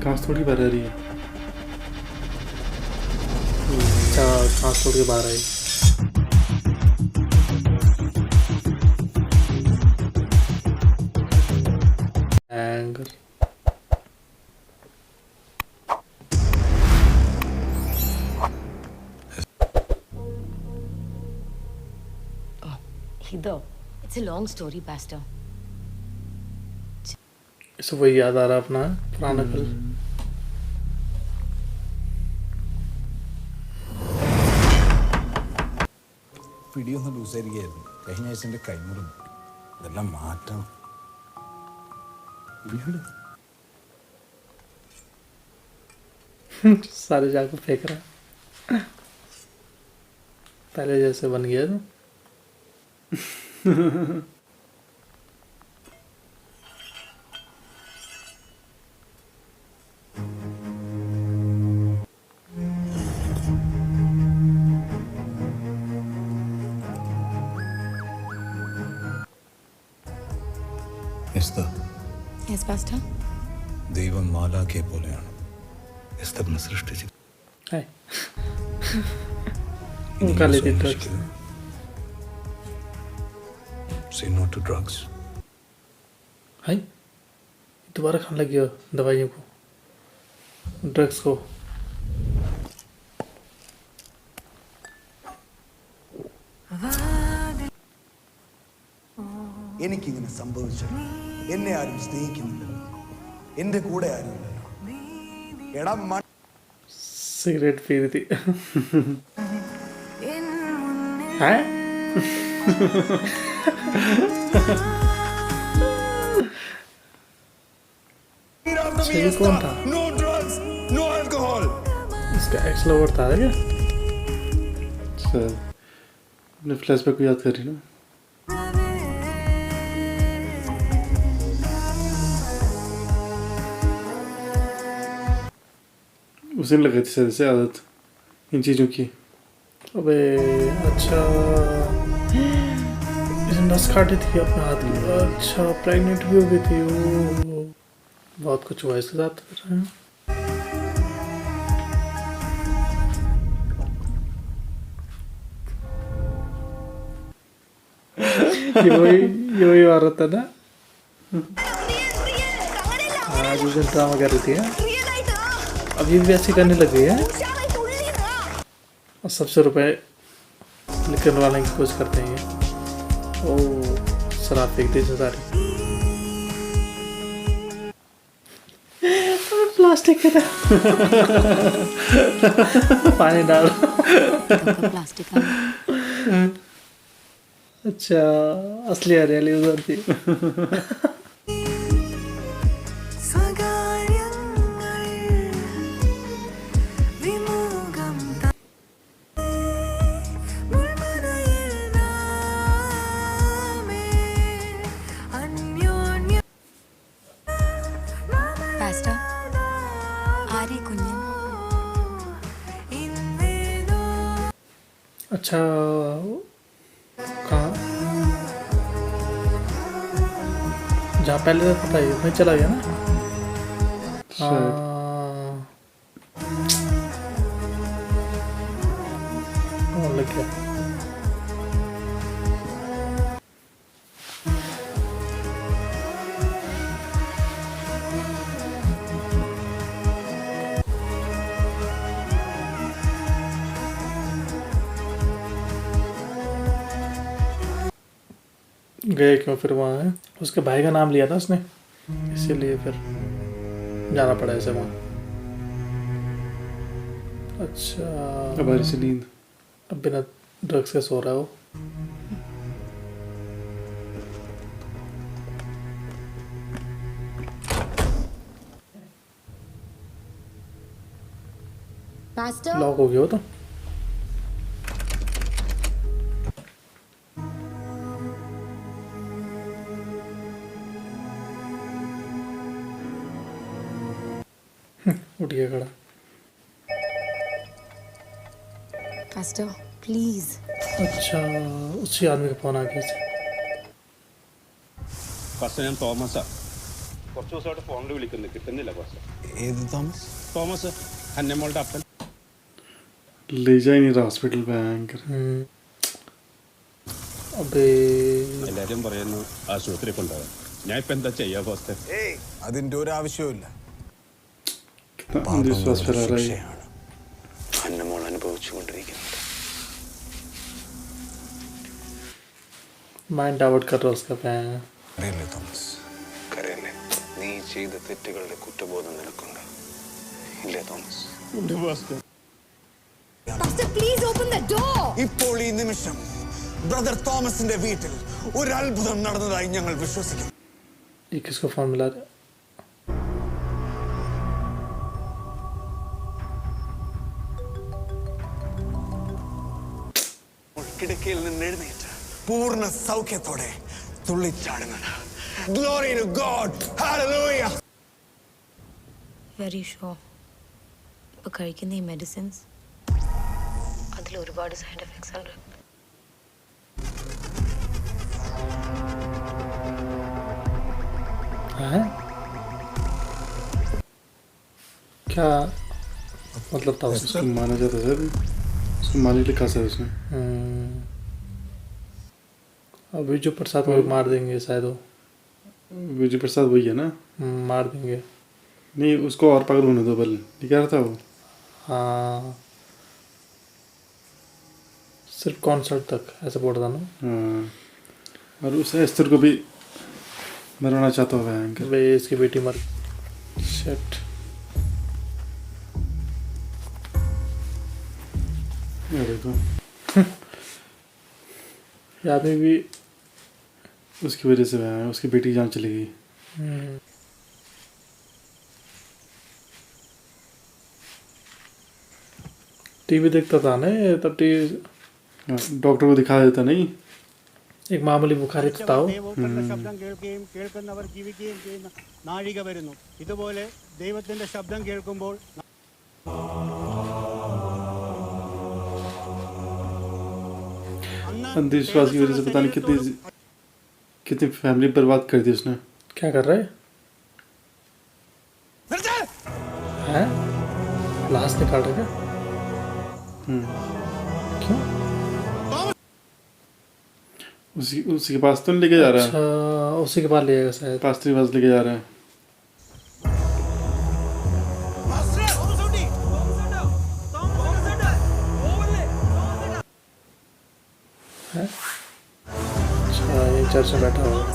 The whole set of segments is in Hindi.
घास थोड़ी भर रही है। अच्छा घास तोड़ के बाहर आई। Anger Either. It's a long story, Pastor. इसे वही याद आ रहा अपना पुराना कल। പിടിയൊന്നും ലൂസായിരിക്കുകയായിരുന്നു. കഴിഞ്ഞ ആഴ്ച എൻ്റെ കൈമുറിഞ്ഞു. ഇതെല്ലാം മാറ്റണം. सारे जाकर फेंक रहा है। पहले जैसे बन गया था। Esther, Yes, Pastor. ദൈവം മാലാഖയെ പോലെയാണ് എസ്തറിനെ സൃഷ്ടിച്ചത്. हाय उनका लेती drugs. Say no to drugs. हाय दोबारा खाने लगी हो दवाइयों को, ड्रग्स को। എനിക്കിങ്ങനെ സംഭവിച്ചു. എന്നെ ആരും സ്നേഹിക്കുന്നില്ല, എൻ്റെ കൂടെ ആരുമില്ല. എടാ सिगरेट पी रही थी। हैं? ये कौन था? No drugs, no alcohol. इसका एक्स लवर था क्या? अच्छा, अपने फ्लैशबैक को याद कर रही ना। उसे लग गई थी शायद से आदत इन चीज़ों की। अबे अच्छा इसने नस काटी थी अपने हाथ की। अच्छा प्रेग्नेंट भी हो गई थी वो। बहुत कुछ हुआ इसके साथ। ये वही औरत है ना। आज उस दिन ड्रामा कर रही थी है? अभी भी ऐसी करने लग गई है और सबसे रुपए निकलवाने की कोशिश करते हैं। ओ शराब फेंक दी सारी। प्लास्टिक के पानी डाल। Plastic. अच्छा असली हरियाली उधर थी। Pastor. Ari Kunyan. अच्छा कहाँ जहाँ पहले था पता है वहीं चला गया ना। हाँ लग गया। गए क्यों फिर वहाँ है? उसके भाई का नाम लिया था उसने, इसीलिए फिर जाना पड़ा ऐसे वहाँ। अच्छा अब आ रही से नींद। अब बिना ड्रग्स के सो रहा है वो। Pastor. लॉक हो गया हो तो। उठ गया खड़ा। Pastor, please. अच्छा उसी आदमी का फोन आ गया। ഫസ്റ്റ് ഞാൻ തോമസാ. കുറച്ച് ദിവസമായിട്ട് ഫോണിൽ വിളിക്കുന്നു, കിട്ടുന്നില്ല പാസ്റ്റർ. ഏത് തോമസ്? തോമസ്, അന്നമ്മോളുടെ അപ്പൻ. ले जाए नहीं हॉस्पिटल भयंकर. अबे എല്ലാവരും പറയുന്നു ആശുപത്രി കൊണ്ടുപോകാൻ. ഞാൻ ഇപ്പം എന്താ ചെയ്യാ പാസ്റ്റർ? അതിന്റെ ഒരു ആവശ്യവുമില്ല. कितना अंधविश्वास फैला रहा है. ശിക്ഷയാണ് അന്നമ്മോൾ അനുഭവിച്ചുകൊണ്ടിരിക്കുന്നത്. माइंड डाइवर्ट कर रहा है उसका पैर. അറിയില്ലേ തോമസ്, കരയല്ലേ? നീ ചെയ്ത തെറ്റുകളുടെ കുറ്റബോധം നിനക്കുണ്ട് ഇല്ലേ Thomas? Pastor, please open the door. ഇപ്പോൾ ഈ നിമിഷം ബ്രദർ തോമസിന്റെ വീട്ടിൽ ഒരു അത്ഭുതം നടന്നതായി ഞങ്ങൾ വിശ്വസിക്കുന്നു. ये किसको फोन मिला रहा है? കിടക്കയിൽ നിന്ന് എഴുന്നേറ്റ് പൂർണ്ണ സൗഖ്യത്തോടെ തുള്ളിച്ചാടുന്നത്. Glory to God. Hallelujah. Very sure. ഇപ്പൊ കഴിക്കുന്ന ഈ മെഡിസിൻസ് അതിൽ ഒരുപാട് സൈഡ് എഫക്ട്സ് ഉണ്ട്. हैं? क्या मतलब था उसका? उसको माना जाता है, उसको मालिक लिखा है उसने. अभी जो प्रसाद को मार देंगे शायद वो. विजय प्रसाद वही है ना? मार देंगे. नहीं, उसको और पागल होने दो. बल ये क्या था वो? हाँ, सिर्फ कॉन्सर्ट तक ऐसा बोल रहा था ना. हाँ, और उस एस्तर को भी मरवाना चाहता हुआ भयंकर. वे इसकी बेटी मर. शिट. ये देखो, ये आदमी भी उसकी वजह से भयंकर उसकी बेटी की जान चली गई. टीवी देखता था ना ये, तब टीवी हाँ, डॉक्टर को दिखा देता नहीं. एक मामूली बुखारी था वो. ദൈവത്തിന്റെ ശബ്ദം കേൾക്കുകയും കേൾക്കുന്നവർ ജീവിക്കുകയും ചെയ്യുന്ന നാഴിക വരുന്നു. ഇതുപോലെ ദൈവത്തിന്റെ ശബ്ദം കേൾക്കുമ്പോൾ अंधविश्वास की वजह से पता नहीं कितनी कितनी फैमिली बर्बाद कर दी उसने. क्या कर रहे हैं? लाश निकाल रहे क्या? क्यों? उसी के पास तो नहीं लेके जा रहा है. अच्छा, उसी के पास ले जाएगा शायद. पास्टर के पास लेके जा रहा है. हैं? अच्छा, ये चर्च में बैठा हुआ है.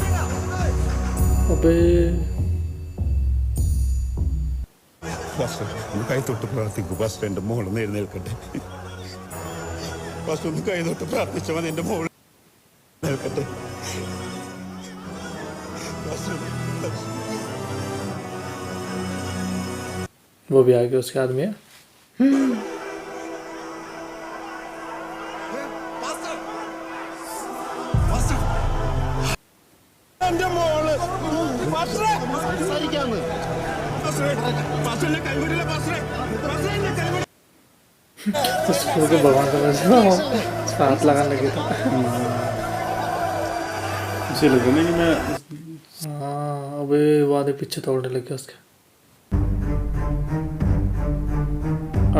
अबे പാസ്റ്റർ, ഒന്ന് കൈ തൊട്ട് പ്രാർത്ഥിക്കൂ പാസ്റ്റർ. എൻ്റെ മോളൊന്ന് എഴുന്നേൽക്കട്ടെ പാസ്റ്റർ. ഒന്ന് കൈ തൊട്ട് പ്രാർത്ഥിച്ചാൽ മതി, എൻ്റെ മോൾ എഴുന്നേൽക്കട്ടെ പാസ്റ്റർ. वो भी आ गया उसके आदमी है. എൻ്റെ മോള് പാസ്റ്ററെ സംസാരിക്കാന്ന്. പാസ്റ്ററെ, പാസ്റ്ററിനെ കൈവിടില്ല പാസ്റ്ററെ. പാസ്റ്ററെ, എന്നെ കൈവിടില്ല. तो स्कूल के भगवान का वैसे ना हाथ लगाने लगे था. उसे लगा नहीं कि मैं हाँ, अबे वो आधे पीछे तोड़ने लगे उसके.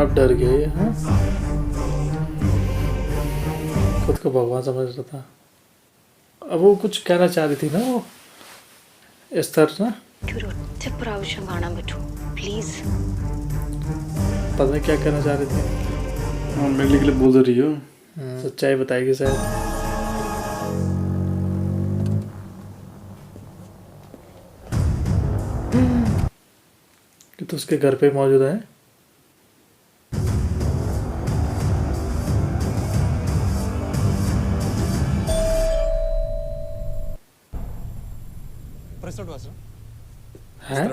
अब डर गए ये. हाँ, खुद को भगवान समझ रहा था. अब वो कुछ कहना चाह रही थी ना वो एस्तर ना. ഒറ്റ പ്രാവശ്യം കാണാൻ പറ്റൂ പ്ലീസ്. पता नहीं क्या कहना चाह रही थी. हाँ, मिलने के लिए बोल रही हो. सच्चाई बताएगी शायद. कि तो उसके घर पे मौजूद है. हैं?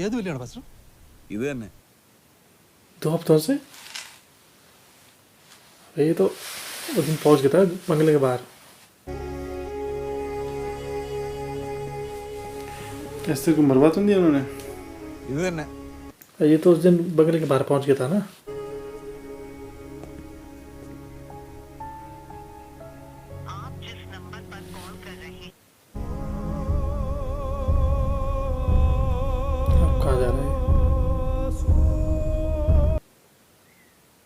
ഏത് വലിയാണ് പാസ്റ്റർ? ഇത് തന്നെ. 2 हफ्तों से. अबे ये तो उस दिन पहुंच गया था बंगले के बाहर. एस्तर को मरवा तो नहीं दिया उन्होंने. ഇത് തന്നെ. ये तो उस दिन बंगले के बाहर पहुंच गया था ना.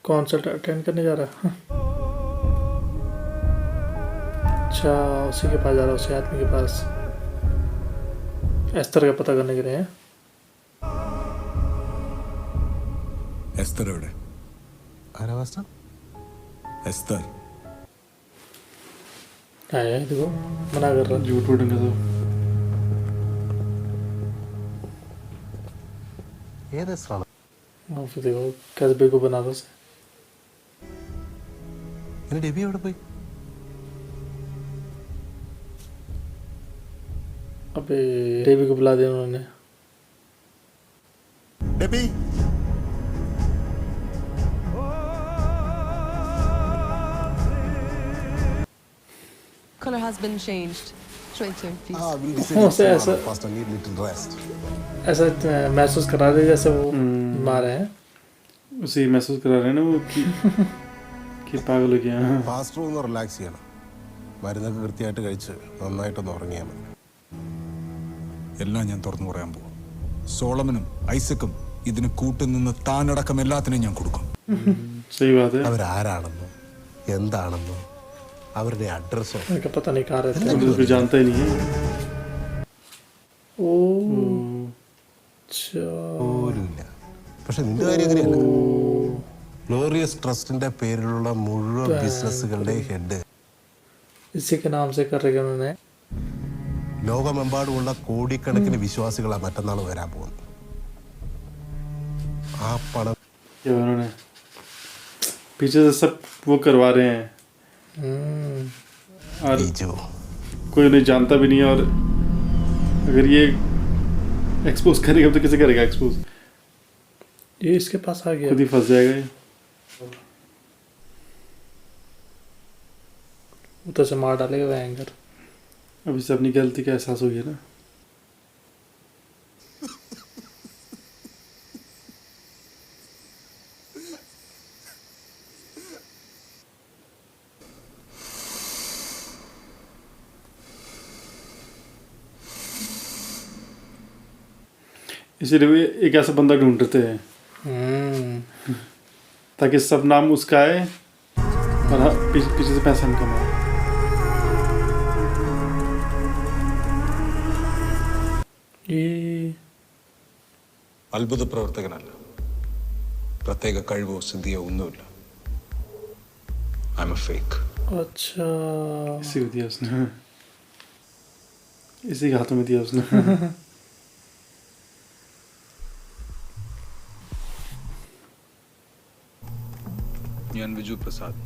कॉन्सर्ट अटेंड करने जा रहा है। अच्छा, उसी के पास जा रहा है, उसी आदमी के पास, एस्तर का पता करने के लिए हैं। എസ്തർ എവിടെ? ആരാ മാസ്റ്റർ? എസ്തർ आया है, देखो मना कर रहा है। झूठ बोलेंगे तो ഏത് എസ്ത്രാണ്? और फिर देखो कैसे बेको बना दो उसे। ഇനി ഡെബി എവിടെ പോയി? अबे देवी को बुला दिया उन्होंने। Derby Color has been changed. Straight to please. हाँ, से ऐसा fast I need little rest. ऐसा महसूस करा रहे जैसे वो बीमार है। उसे महसूस करा रहे हैं ना वो कि पागल हो गया। हाँ। ഫാസ്റ്റർ ഒന്ന് റിലാക്സ് ചെയ്യണം. മരുന്നൊക്കെ കൃത്യമായിട്ട് കഴിച്ച് നന്നായിട്ടൊന്ന് ഉറങ്ങിയാൽ മതി. എല്ലാം ഞാൻ തുറന്നു പറയാൻ പോകും. സോളമനും ഐസക്കും ഇതിന് കൂട്ടുനിന്ന് താനടക്കം എല്ലാത്തിനും ഞാൻ കൊടുക്കും. सही बात है। അവരാരാണെന്നോ എന്താണെന്നോ അവരുടെ അഡ്രസ്സോ उनका पता नहीं कहाँ रहते हम तो उसको जानता ही नहीं है। ओ अच्छा പോലുമില്ല. പക്ഷെ നിന്റെ കാര്യം അങ്ങനെയല്ല. ഗ്ലോറിയസ് ട്രസ്റ്റിന്റെ പേരിലുള്ള മുഴുവൻ ബിസിനസ്സുകളുടെ ഹെഡ് इसी के नाम से कर रहे हैं उन्होंने। ലോകമെമ്പാടുമുള്ള കോടിക്കണക്കിന് വിശ്വാസികളാണ് മറ്റന്നാൾ വരാൻ പോകുന്നത്. ആ പണം क्या उन्होंने पीछे से सब वो करवा रहे हैं और ബിജു कोई उन्हें जानता भी नहीं है। और अगर ये एक्सपोज करेगा तो किसे करेगा एक्सपोज? ये इसके पास आ गया। खुद ही फंस जाएगा ये। उधर से मार डालेगा भयंकर। अब इसे अपनी गलती का एहसास हो गया ना। इसीलिए वे एक ऐसा बंदा ढूंढते हैं ताकि सब नाम उसका आए और पीछे से पैसा नहीं कमाए। ये അത്ഭുത പ്രവർത്തകനല്ല. പ്രത്യേക കഴിവോ സിദ്ധിയോ ഒന്നുമില്ല. I M A fake. अच्छा इसी को दिया उसने। इसी के हाथों में दिया उसने। ഞാൻ Viju Prasad,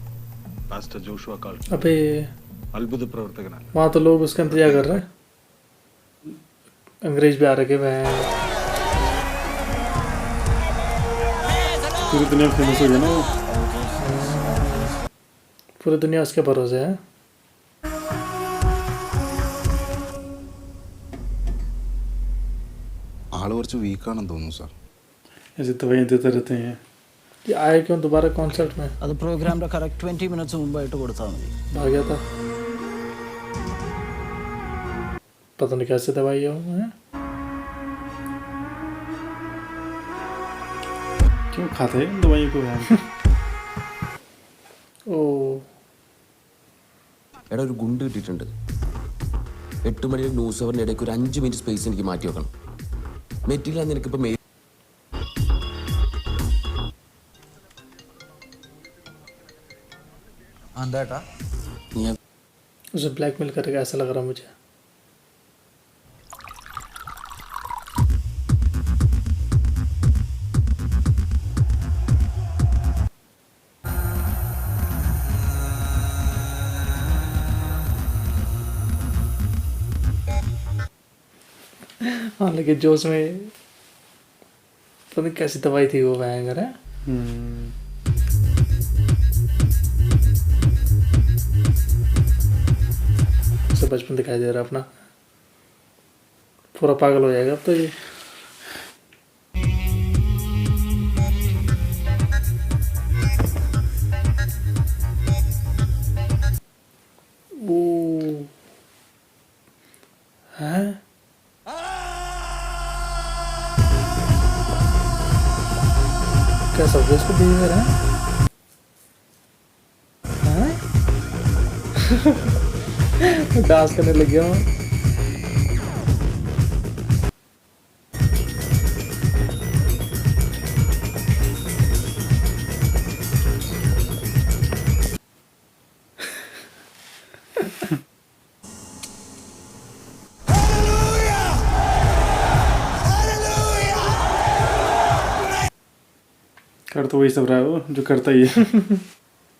pastor Joshua Carl. अबे അത്ഭുത പ്രവർത്തകനല്ല. वहाँ तो लोग उसका इंतजार कर रहे हैं। अंग्रेज भी आ रखे हैं। पूरी दुनिया में फेमस हो गया ना वो। पूरी दुनिया उसके भरोसे है। ആള് കുറച്ച് വീക്കാണെന്ന് തോന്നുന്നു സാർ. ऐसे दवाइयाँ देते रहते हैं। ये आए क्यों दोबारा कॉन्सर्ट में? അത് പ്രോഗ്രാമിന്റെ കറക്റ്റ് 20 മിനിറ്റ്സ് മുമ്പായിട്ട് കൊടുത്താൽ മതി. भाग गया था। पता नहीं कैसे दवाई है वो, हैं? क्यों खाते हैं इन दवाइयों को यार? ओ എടാ ഒരു ഗുണ്ട് കിട്ടിയിട്ടുണ്ട്. 8 മണിയുടെ ന്യൂസ് അവറിൻ്റെ ഇടയ്ക്ക് ഒരു 5 മിനിറ്റ് സ്പേസ് എനിക്ക് മാറ്റി വെക്കണം. മെറ്റീരിയൽ നിനക്കിപ്പോൾ മെയിൽ എന്താട്ടാ നീ उसे ब्लैकमेल करेगा ऐसा लग रहा मुझे। हाँ लेकिन जोश में पता नहीं कैसी दवाई थी वो भयंकर है। उसे बचपन दिखाई दे रहा अपना। पूरा पागल हो जाएगा अब तो ये। ओ हैं क्या सब इसको बिहेवियर है? डांस करने लग गया हूँ। कर तो वही सब रहा है वो जो करता ही है।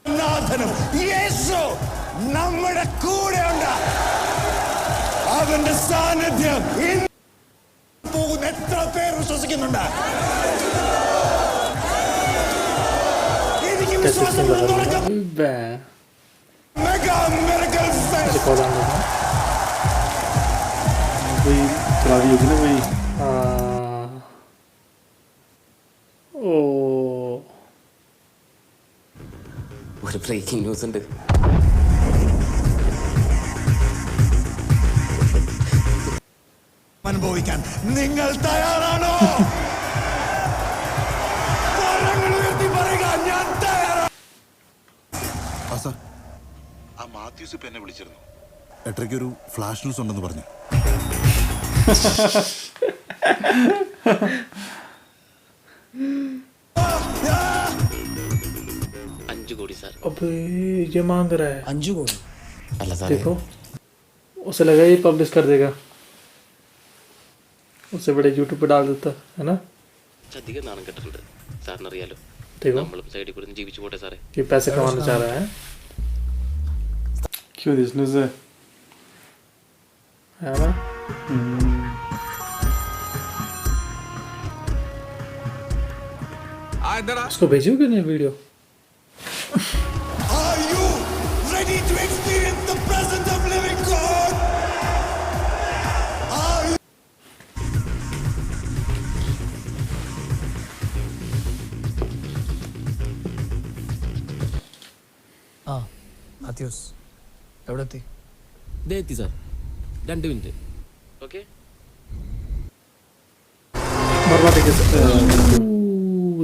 നാഥനും യേശു നമ്മുടെ കൂടെയുണ്ട്. അവന്റെ സാന്നിധ്യം ഇന്ന് പോകുന്ന എത്ര പേർ വിശ്വസിക്കുന്നുണ്ട്? എനിക്ക് कैसे വിശ്വാസം लगा തുറക്കാം. Mega miracle fest. Call on करना। वही चला दी होगी ना वही। ओ ഒരു ബ്രേക്കിംഗ് ന്യൂസ് ഉണ്ട്. അനുഭവിക്കാൻ നിങ്ങൾ തയ്യാറാണോ? കരങ്ങൾ ഉയർത്തി പറയുക, ഞാൻ തയ്യാറാണ്. ആ മാത്യൂസ് ഇപ്പൊ എന്നെ വിളിച്ചിരുന്നു. എട്ടരയ്ക്കൊരു ഫ്ലാഷ് ന്യൂസ് ഉണ്ടെന്ന് പറഞ്ഞു. अबे ये मांग रहा है 5 കോടി. അല്ല സാറേ, देखो उसे लगा ये पब्लिश कर देगा, उससे बड़े यूट्यूब पे डाल देता है ना। അധികം നാണം കെട്ടിട്ടുണ്ട് സാറിനറിയാലോ. देखो നമ്മളും സൈഡിൽ കൂടെ ജീവിച്ചു പോട്ടെ സാറേ. ये पैसे कमाना चाह रहा है क्यों दिसने से है ना। उसको भेजी कि नहीं video. Are you ready to experience the presence of living God? Are you ആ മാത്യൂസ് എവിടെ എത്തി? ദേ എത്തി സാർ, 2 മിനിറ്റ്. ഓക്കെ. बर्बादी के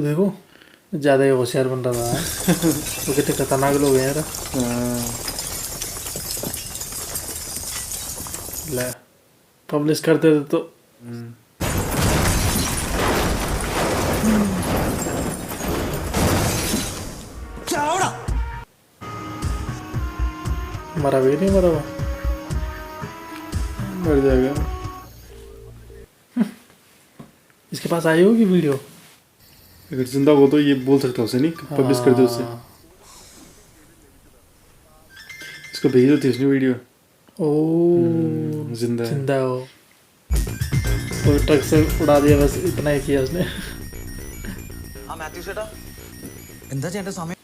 देखो ज़्यादा ही होशियार बन रहा है। वो कितने खतरनाक लोग हैं यार। ले पब्लिश करते थे तो मरा भी नहीं, मरा हुआ मर जाएगा। इसके पास आई होगी वीडियो। अगर जिंदा हो तो ये बोल सकता है उसे, नहीं पब्लिश कर दे उसे। इसको भेज दो तीसरी वीडियो। ओ जिंदा है। जिंदा हो तो ट्रक से उड़ा दिया, बस इतना ही किया उसने। ആ മാത്യൂസ് ചേട്ടാ എന്താ ചേട്ടാ സമയം?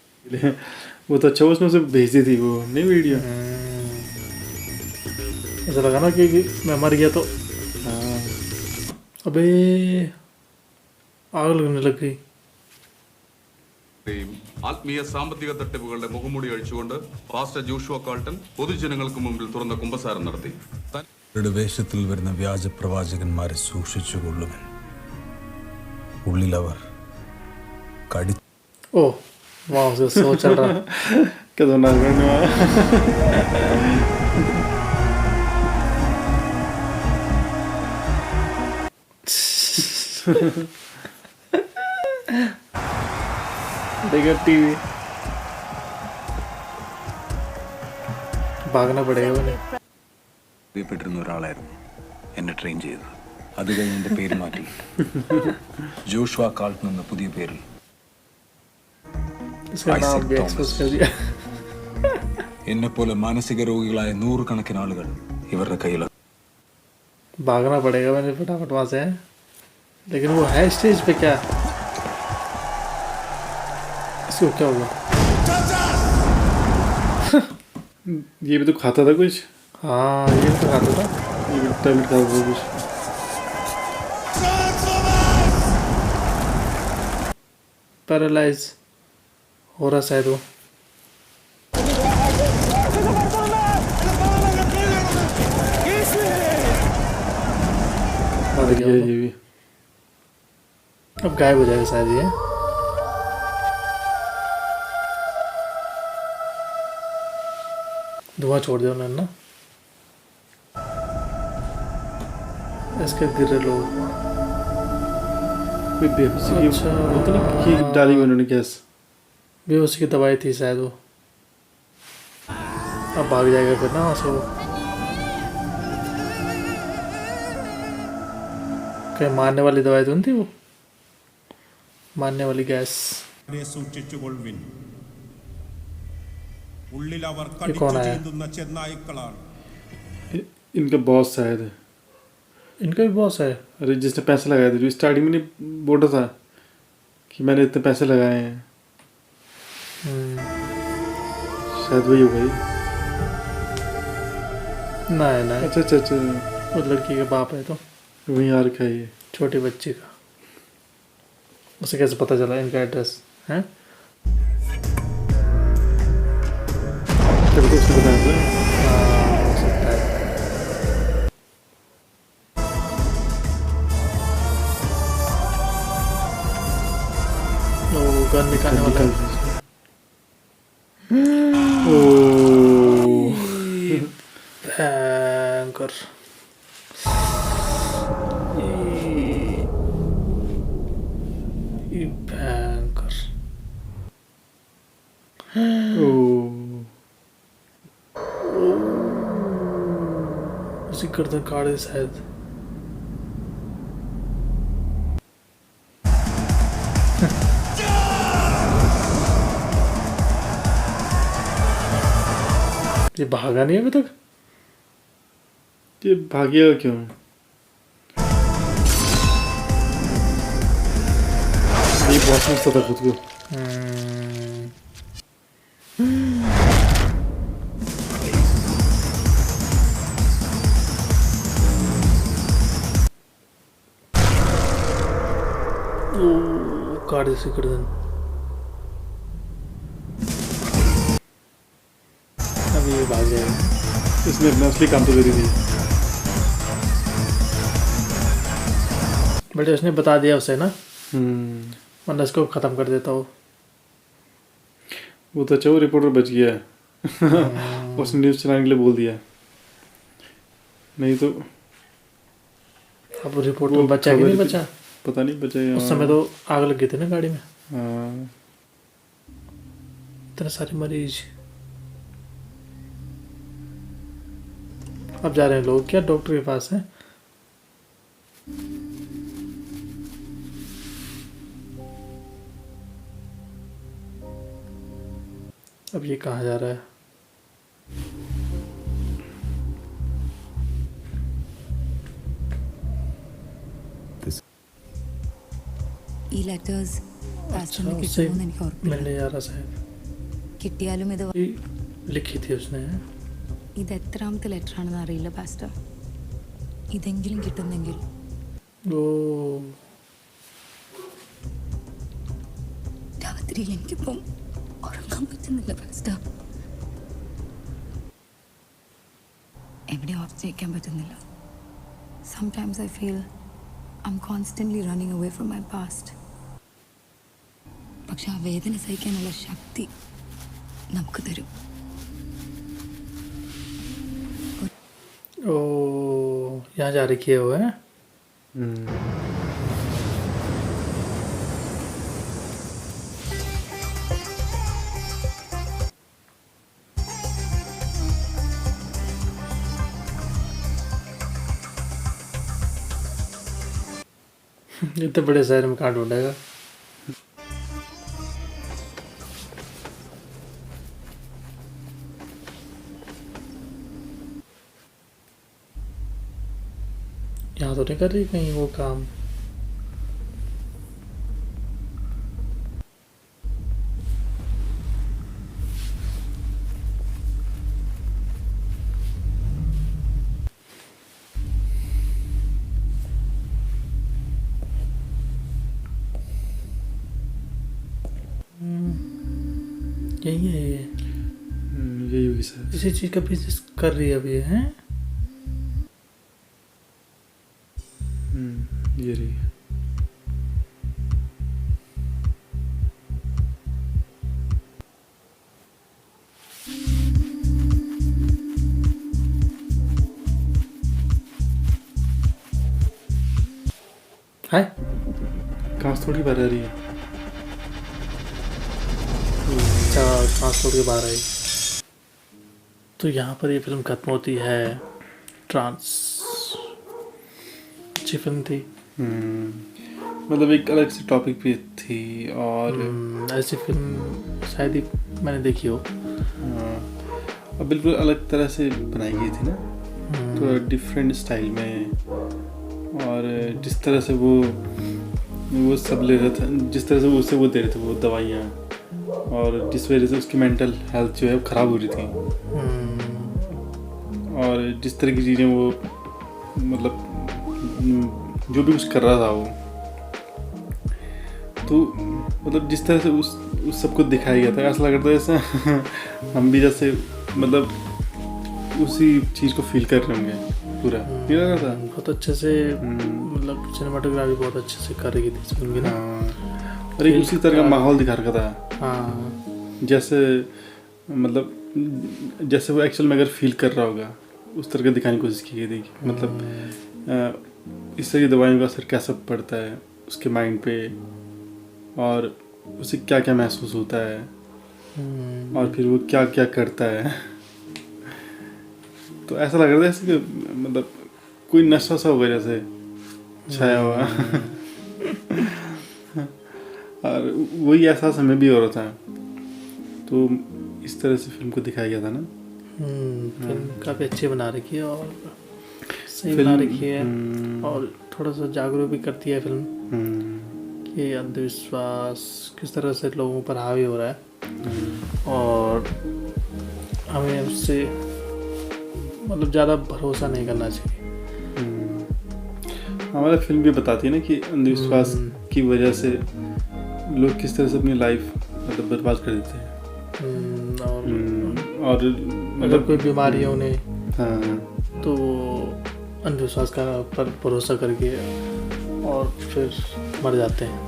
वो तो अच्छा उसने उसे भेज दी थी वो, नहीं वीडियो। ऐसा लगा ना कि मैं मर गया तो। अबे आग लगने लग गई। ആത്മീയ സാമ്പത്തിക തട്ടിപ്പുകളുടെ മുഖംമൂടി അഴിച്ചുകൊണ്ട് പാസ്റ്റർ ജോഷുവ കാൾട്ടൺ പൊതുജനങ്ങൾക്ക് മുമ്പിൽ തുറന്ന കുമ്പസാരം നടത്തി. വേഷത്തിൽ വരുന്ന വ്യാജ പ്രവാചകന്മാരെ സൂക്ഷിച്ചുകൊള്ളുവൻ. ഉള്ളിലവർ കടി. ओ वहाँ से सो चल रहा। खतरनाक करने वाला। देखा टीवी भागना पड़ेगा उन्हें। പ്രിയപ്പെട്ടിരുന്ന ഒരാളായിരുന്നു എന്നെ ട്രെയിൻ ചെയ്തത്. അത് കഴിഞ്ഞ് എൻ്റെ പേര് മാറ്റി ജോഷുവ കാൾട്ടൺ എന്ന പുതിയ പേരിൽ इसका नाम भी एक्सपोज कर दिया। എന്നെപ്പോലെ മാനസിക രോഗികളായ 100 കണക്കിന് ആളുകൾ ഇവരുടെ കയ്യിൽ. भागना पड़ेगा मैंने फटाफट वहाँ से। लेकिन वो है स्टेज पे क्या? इसको क्या होगा? ये भी तो खाता था कुछ। हाँ ये तो खाता था, ये भी टैबलेट खाता था कुछ। पैरालाइज हो रहा शायद वो। मर गया ये भी। अब गायब हो जाएगा शायद ये। धुआं छोड़ दिया उन्होंने ना, इसके गिर रहे लोग। कोई बेहोशी की अच्छा। मतलब की डाली हुई उन्होंने गैस। बेहोशी की दवाई थी शायद वो। अब भाग जाएगा फिर ना वहाँ से वो। कहीं मारने वाली दवाई तो नहीं थी वो, मारने वाली गैस। സൂക്ഷിച്ചുകൊള്ളുവിൻ. ഉള്ളിൽ അവർ ये കടിച്ചു कौन आया? ചീന്തുന്ന ചെന്നായ്ക്കളാണ്. इनका बॉस शायद है। इनका भी बॉस है। अरे जिसने पैसे लगाए थे, जो स्टार्टिंग में नहीं बोल रहा था कि मैंने इतने पैसे लगाए हैं, शायद वही होगा ये। नहीं नहीं, अच्छा अच्छा अच्छा, उस लड़की के बाप है तो, वही आ रखा है ये। छोटी बच्ची का। उसे कैसे पता चला इनका एड्रेस है? तभी तो उसने बताया था। हाँ, हो सकता है। ओ, गन निकालने वाला है। ओह, भयंकर। ये भयंकर। ओह, उसी गर्दन काटे शायद। ये भागा नहीं अभी तक। ये भागिएगा क्यों? ये बहुत समझता था खुद को। काटे से गर्दन। अभी ये भाग जाएगा। इसने अपना असली काम तो करी थी। बट उसने बता दिया उसे ना, वरना इसको खत्म कर देता हो। वो तो अच्छा, वो रिपोर्टर बच गया है। उसने न्यूज़ चलाने के लिए बोल दिया, नहीं तो अब रिपोर्ट में बचा कि नहीं बचा, पता नहीं बचा या। उस समय तो आग लग गई थी ना गाड़ी में। हाँ, इतने सारे मरीज। अब जा रहे हैं लोग क्या डॉक्टर के पास है? अब ये कहाँ जा रहा है? ഈ ലെറ്റേഴ്സ് अच्छा, उससे मिलने जा रहा शायद। കിട്ടിയാലും ഇത് ये लिखी थी उसने। ഇത് എത്രാമത്തെ ലെറ്റർ ആണെന്ന് അറിയില്ല പാസ്റ്റർ. ഇതെങ്കിലും കിട്ടുന്നെങ്കിൽ. ओ, രാത്രിയിൽ എനിക്കിപ്പം ഉറങ്ങാൻ പറ്റുന്നില്ല പാസ്റ്റർ. എവിടെ ഓർത്തിരിക്കാൻ പറ്റുന്നില്ല. Sometimes I feel I'm constantly running away from my past. പക്ഷെ ആ വേദന സഹിക്കാനുള്ള ശക്തി നമുക്ക് തരും. ओ, यहाँ जा रखी है वो है। इतने बड़े शहर में कहाँ ढूंढेगा? यहाँ तो नहीं कर रही कहीं वो काम। यही है ये। यही होगी सर। इसी चीज का बिजनेस कर रही है अभी है। ये रही है। है कांच थोड़ी बाहर आ रही है। अच्छा कांच तोड़ के बाहर आई। तो यहाँ पर ये फिल्म खत्म होती है। ट्रांस अच्छी फिल्म थी। मतलब एक अलग से टॉपिक पे थी और ऐसी फिल्म शायद ही मैंने देखी हो। अब बिल्कुल अलग तरह से बनाई गई थी ना, तो डिफरेंट स्टाइल में। और जिस तरह से वो सब ले रहे थे, जिस तरह से वो उसे वो दे रहे थे वो दवाइयाँ, और जिस वजह से उसकी मेंटल हेल्थ जो है वो ख़राब हो रही थी। और जिस तरह की चीज़ें वो मतलब जो भी कुछ कर रहा था वो, तो मतलब जिस तरह से उस सबको दिखाया गया था, ऐसा लग रहा था जैसे हम भी जैसे मतलब उसी चीज़ को फील कर रहे होंगे पूरा। नहीं लग रहा था? बहुत अच्छे से मतलब सिनेमाटोग्राफी बहुत अच्छे से कर रही थी इस फिल्म की ना। और एक उसी तरह का माहौल दिखा रखा था। हाँ जैसे मतलब जैसे वो एक्चुअल में अगर फील कर रहा होगा उस तरह का दिखाने की कोशिश की गई थी। मतलब इस तरह की दवाइयों का असर कैसा पड़ता है उसके माइंड पे, और उसे क्या क्या महसूस होता है, और फिर वो क्या क्या करता है। तो ऐसा लग रहा था जैसे कि मतलब कोई नशा सा होगा जैसे छाया हुआ। और वही एहसास हमें भी हो रहा था। तो इस तरह से फिल्म को दिखाया गया था ना। फिल्म काफ़ी अच्छी बना रखी है और सही बना रखी है, और थोड़ा सा जागरूक भी करती है फिल्म कि अंधविश्वास किस तरह से लोगों पर हावी हो रहा है, और हमें उससे मतलब ज़्यादा भरोसा नहीं करना चाहिए। हमारा फिल्म भी बताती है ना कि अंधविश्वास की वजह से लोग किस तरह से अपनी लाइफ मतलब बर्बाद कर देते हैं। और अगर कोई बीमारी है उन्हें, हाँ, तो अंधविश्वास का पर भरोसा करके और फिर मर जाते हैं।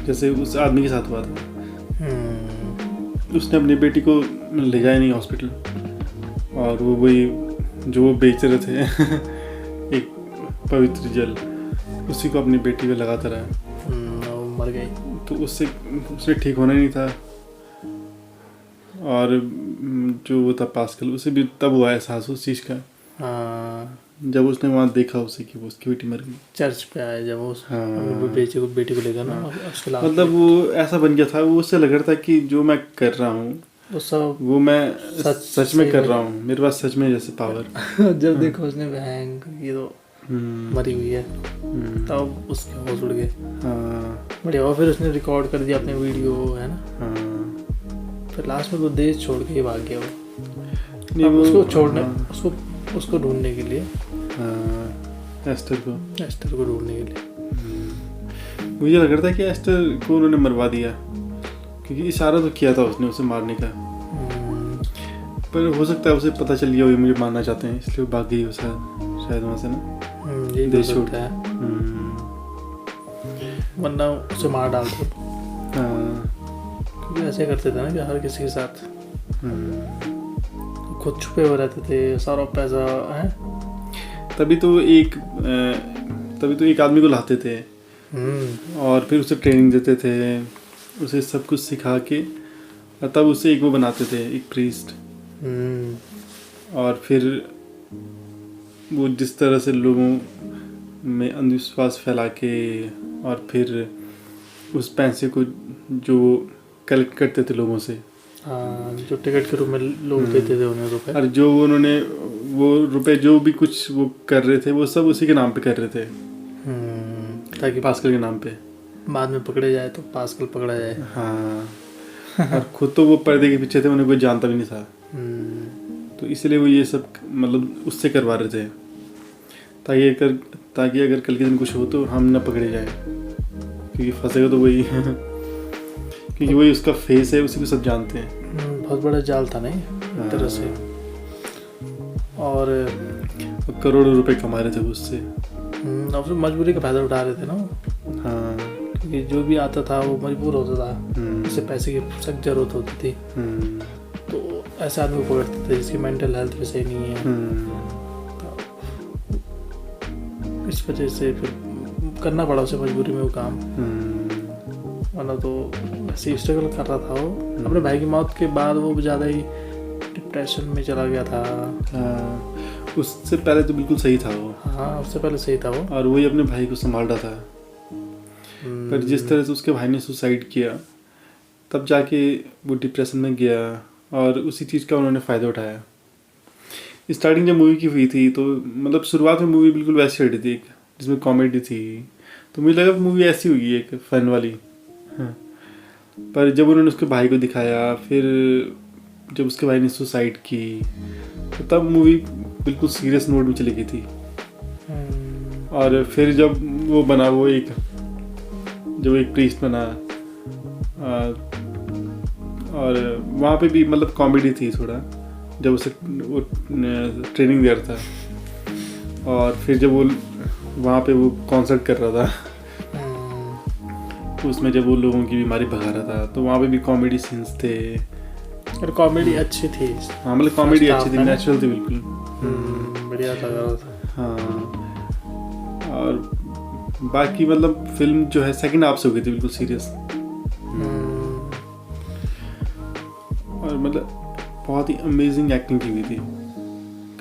जैसे उस आदमी के साथ हुआ था, उसने अपनी बेटी को ले जाया नहीं हॉस्पिटल, और वो वही जो वो बेच रहे थे एक पवित्र जल, उसी को अपनी बेटी पे लगाता रहा। वो मर गई। तो उससे ठीक होना नहीं था। और जो वो था पास्कल, उसे भी तब हुआ एहसास उस चीज़ का। हाँ जब उसने वहाँ देखा उसे कि वो उसकी बेटी मर गई। चर्च पे आया जब वो बेटी को लेकर ना, मतलब वो ऐसा बन गया था, वो उससे लग रहा था कि जो मैं कर रहा हूँ वो सब वो मैं सच में कर रहा हूँ, मेरे पास सच में जैसे पावर। जब देखो उसने बहन ये तो मरी हुई है, तब उसके होश उड़ गए। बढ़िया। और फिर उसने रिकॉर्ड कर दिया अपने वीडियो, है ना। फिर लास्ट में वो देश छोड़ के ही भाग गया वो। उसको छोड़ने उसको ढूंढने के लिए, एस्टर को ढूंढने के लिए। मुझे लग रहा था कि एस्टर को उन्होंने मरवा दिया, क्योंकि इशारा तो किया था उसने उसे मारने का। पर हो सकता है उसे पता चल गया मुझे मारना चाहते हैं, इसलिए वो भाग गई शायद वहाँ से ना। देश छोड़ता है, वरना उसे मार डालते। क्योंकि ऐसे करते थे ना कि हर किसी के साथ खुद छुपे हुए रहते थे, सारा पैसा है। तभी तो एक आदमी को लाते थे और फिर उसे ट्रेनिंग देते थे, उसे सब कुछ सिखा के, और तब उसे एक वो बनाते थे, एक प्रीस्ट। और फिर वो जिस तरह से लोगों में अंधविश्वास फैला के, और फिर उस पैसे को जो कलेक्ट करते थे लोगों से, जो टिकट के रूप में लोग देते थे उन्हें रुपए, और जो उन्होंने वो रुपए जो भी कुछ वो कर रहे थे वो सब उसी के नाम पे कर रहे थे, ताकि पास्कल के नाम पे बाद में पकड़े जाए तो पास्कल पकड़ा जाए। हाँ। और खुद तो वो पर्दे के पीछे थे, उन्हें कोई जानता भी नहीं था। तो इसलिए वो ये सब मतलब उससे करवा रहे थे, ताकि अगर कल के दिन कुछ हो तो हम ना पकड़े जाए, क्योंकि फंसेगा तो वही क्योंकि वही उसका फेस है, उसी को सब जानते हैं। बहुत बड़ा जाल था नहीं एक तरह से, और करोड़ों रुपए कमा रहे थे उससे। और फिर मजबूरी का फायदा उठा रहे थे ना। हाँ, क्योंकि जो भी आता था वो मजबूर होता था, उससे पैसे की सख्त जरूरत होती थी, तो ऐसे आदमी को पकड़ते थे जिसकी मेंटल हेल्थ भी सही नहीं है। तो इस वजह से फिर करना पड़ा उसे मजबूरी में वो काम, वरना तो ऐसे स्ट्रगल कर रहा था वो। अपने भाई की मौत के बाद वो ज़्यादा ही डिप्रेशन में चला गया था। उससे पहले तो बिल्कुल सही था वो। हाँ, उससे पहले सही था वो, और वही अपने भाई को संभाल रहा था। पर जिस तरह से उसके भाई ने सुसाइड किया, तब जाके वो डिप्रेशन में गया और उसी चीज़ का उन्होंने फ़ायदा उठाया। स्टार्टिंग जब मूवी की हुई थी तो मतलब शुरुआत में मूवी बिल्कुल वैसी हटी थी, जिसमें कॉमेडी थी, तो मुझे लगा मूवी ऐसी होगी एक फन वाली। हाँ। पर जब उन्होंने उसके भाई को दिखाया, फिर जब उसके भाई ने सुसाइड की, तो तब मूवी बिल्कुल सीरियस नोट में चली गई थी। और फिर जब वो बना, वो एक जब एक प्रीस्ट बना, और वहाँ पे भी मतलब कॉमेडी थी थोड़ा, जब उसे वो ट्रेनिंग दे रहा था, और फिर जब वो वहाँ पे वो कॉन्सर्ट कर रहा था, तो उसमें जब वो लोगों की बीमारी भगा रहा था, तो वहाँ पे भी कॉमेडी सीन्स थे और कॉमेडी अच्छी थी। हाँ, मतलब कॉमेडी अच्छी थी, नेचुरल थी बिल्कुल। बढ़िया लग रहा था। हाँ, और बाकी मतलब फिल्म जो है सेकंड हाफ से हो गई थी बिल्कुल सीरियस, और मतलब बहुत ही अमेजिंग एक्टिंग की हुई थी,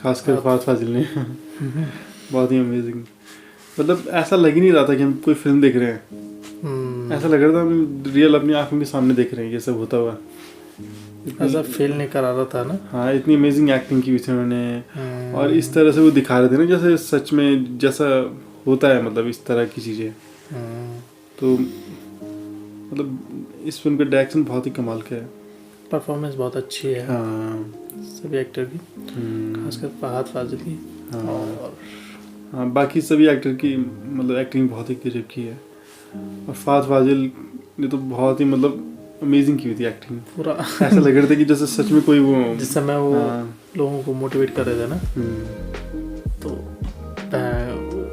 खासकर फहद फाजिल ने। बहुत ही अमेजिंग, मतलब ऐसा लग ही नहीं रहा था कि हम कोई फिल्म देख रहे हैं। ऐसा लग रहा था हम रियल अपनी आंखों के सामने देख रहे हैं ये सब होता हुआ। ऐसा फील नहीं करा रहा था ना। हाँ, इतनी अमेजिंग एक्टिंग की हुई थी उन्होंने, और इस तरह से वो दिखा रहे थे ना जैसे सच में जैसा होता है, मतलब इस तरह की चीज़ें। तो मतलब इस फिल्म का डायरेक्शन बहुत ही कमाल का है, परफॉर्मेंस बहुत अच्छी है। हाँ, सभी एक्टर की, खासकर फहद फाजिल की। और हाँ, बाकी सभी एक्टर की मतलब एक्टिंग बहुत ही गजब की है, और फहद फाजिल ने तो बहुत ही मतलब अमेजिंग की हुई थी एक्टिंग। पूरा ऐसा लग रहा था कि जैसे सच में कोई वो, जिस समय वो लोगों को मोटिवेट कर रहे थे ना, तो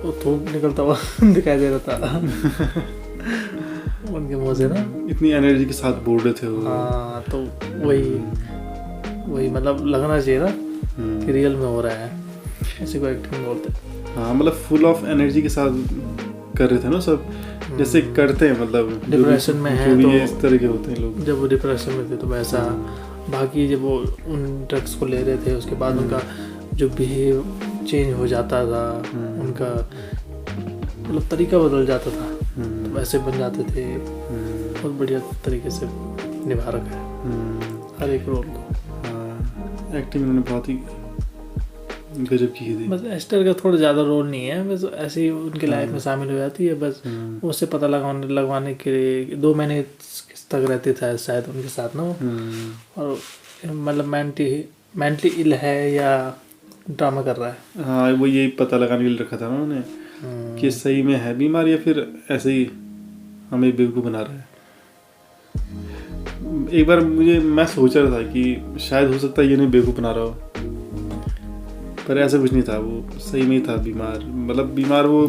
वो थूक निकलता हुआ दिखाई दे रहा था उनके मुँह से ना, इतनी एनर्जी के साथ बोल रहे थे वो। हाँ, तो वही मतलब लगना चाहिए ना कि रियल में हो रहा है, ऐसे को एक्टिंग बोलते। हाँ, मतलब फुल ऑफ एनर्जी के साथ कर रहे थे ना सब, जैसे करते हैं मतलब डिप्रेशन में है तो ये इस तरह के होते हैं लोग। जब वो डिप्रेशन में थे तो वैसा, बाकी जब वो उन ड्रग्स को ले रहे थे उसके बाद उनका जो बिहेव चेंज हो जाता था, उनका मतलब तरीका बदल जाता था, तो वैसे बन जाते थे। बहुत बढ़िया तरीके से निभा रखा है हर एक रोल को। एक्टिंग उन्होंने बहुत ही गजब की थी। बस एस्टर का थोड़ा ज़्यादा रोल नहीं है, बस ऐसे ही उनके लाइफ में शामिल हो जाती है, बस उससे पता लगवाने के लिए 2 महीने तक रहते थे शायद उनके साथ ना, और मतलब मेंटली इल है या ड्रामा कर रहा है। हाँ, वो यही पता लगाने के लिए रखा था ना उन्होंने कि सही में है बीमार या फिर ऐसे ही हमें बेवकूफ़ बना रहा है। एक बार मैं सोच रहा था कि शायद हो सकता है ये नहीं बेवकूफ़ बना रहा हो, पर ऐसा कुछ नहीं था, वो सही में था बीमार, मतलब बीमार वो।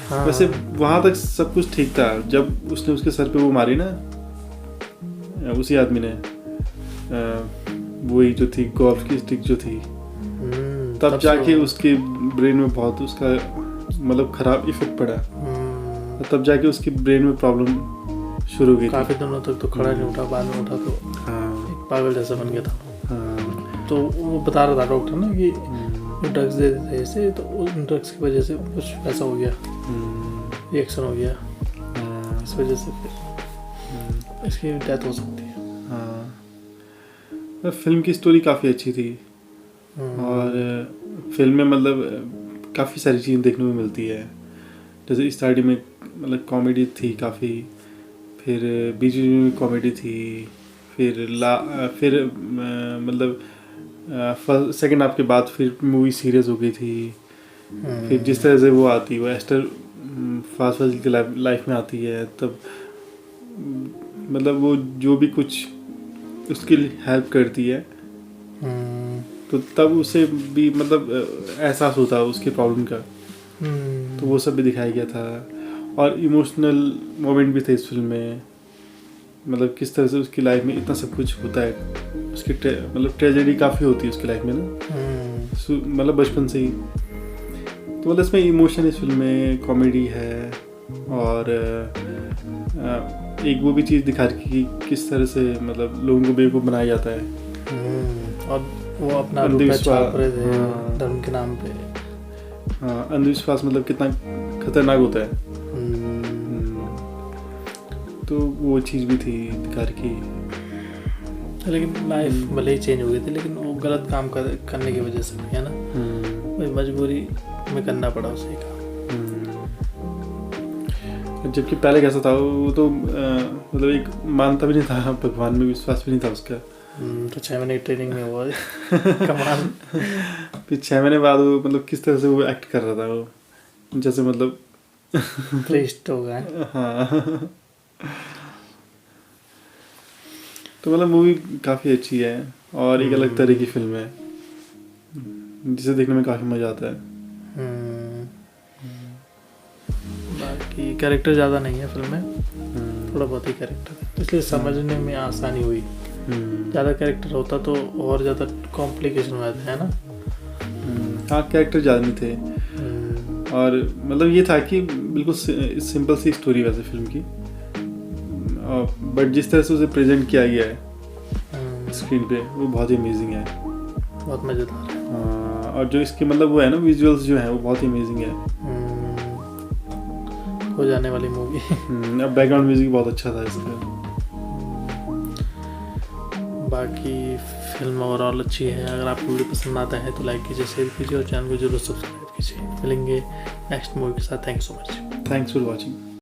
हाँ। वैसे वहाँ तक सब कुछ ठीक था, जब उसने उसके सर पे वो मारी ना उसी आदमी ने, वही जो थी गोल्फ की स्टिक जो थी, तब जाके उसके ब्रेन में बहुत उसका मतलब ख़राब इफेक्ट पड़ा, तब जाके उसके ब्रेन में प्रॉब्लम शुरू हो गई। काफ़ी दिनों तक तो खड़ा नहीं उठा, बाद में उठा तो एक पागल जैसा बन गया था। तो वो बता रहा था डॉक्टर ना कि ड्रग्स दे देते थे ऐसे, तो उन ड्रग्स की वजह से कुछ ऐसा हो गया, रिएक्शन हो गया, इस वजह से फिर इसकी डेथ हो सकती है। हाँ, फिल्म की स्टोरी काफ़ी अच्छी थी, और फिल्म में मतलब काफ़ी सारी चीज़ें देखने को मिलती है, जैसे स्टार्टिंग में मतलब कॉमेडी थी काफ़ी, फिर बीच में कॉमेडी थी, फिर मतलब सेकंड हाफ के बाद फिर मूवी सीरियस हो गई थी। फिर जिस तरह से वो आती, वो एस्टर फहद फाजिल की लाइफ में आती है, तब मतलब वो जो भी कुछ उसके लिए हेल्प करती है, तो तब उसे भी मतलब एहसास होता है उसके प्रॉब्लम का, तो वो सब भी दिखाया गया था। और इमोशनल मोमेंट भी थे इस फिल्म में, मतलब किस तरह से उसकी लाइफ में इतना सब कुछ होता है, उसकी मतलब ट्रेजेडी काफ़ी होती है उसकी लाइफ में ना, मतलब बचपन से ही। तो मतलब इसमें इमोशन इस फिल्म में, कॉमेडी है और एक वो भी चीज़ दिखा रखी कि किस तरह से मतलब लोगों को बेवकूफ़ बनाया जाता है। और वो अपना रुपया छाप रहे थे धर्म के नाम पे। हाँ, अंधविश्वास मतलब कितना खतरनाक होता है। तो वो चीज़ भी थी दिखा रखी। लेकिन लाइफ भले ही चेंज हो गई थी, लेकिन वो गलत काम करने की वजह से भी है ना, वही मजबूरी में करना पड़ा उसे का। जबकि पहले कैसा था वो तो मतलब एक मानता भी नहीं था, भगवान में विश्वास भी नहीं था उसका। तो 6 महीने की ट्रेनिंग में हुआ कमाल। फिर 6 महीने बाद वो मतलब किस तरह से वो एक्ट कर रहा था, वो जैसे मतलब प्रेस्ट हो गया। हाँ, तो मतलब मूवी काफ़ी अच्छी है और एक अलग तरह की फिल्म है जिसे देखने में काफ़ी मज़ा आता है। बाकी कैरेक्टर ज़्यादा नहीं है फिल्म में, थोड़ा बहुत ही कैरेक्टर है, इसलिए समझने में आसानी हुई। ज़्यादा कैरेक्टर होता तो और ज़्यादा कॉम्प्लिकेशन हो जाता है ना। हाँ, कैरेक्टर ज़्यादा नहीं थे और मतलब ये था कि बिल्कुल सिंपल सी स्टोरी वैसे फिल्म की, बट जिस तरह से उसे प्रेजेंट किया गया है स्क्रीन पे वो बहुत ही अमेजिंग है, बहुत मज़ेदार है। और जो इसके मतलब वो है ना विजुअल्स जो है वो बहुत ही अमेजिंग है। हो जाने वाली मूवी। अब बैकग्राउंड म्यूजिक बहुत अच्छा था इसका। बाकी फिल्म ओवरऑल अच्छी है। अगर आपको वीडियो पसंद आता है तो लाइक कीजिए, शेयर कीजिए और चैनल को जरूर सब्सक्राइब कीजिए। मिलेंगे नेक्स्ट मूवी के साथ। Thanks so much. Thanks for watching.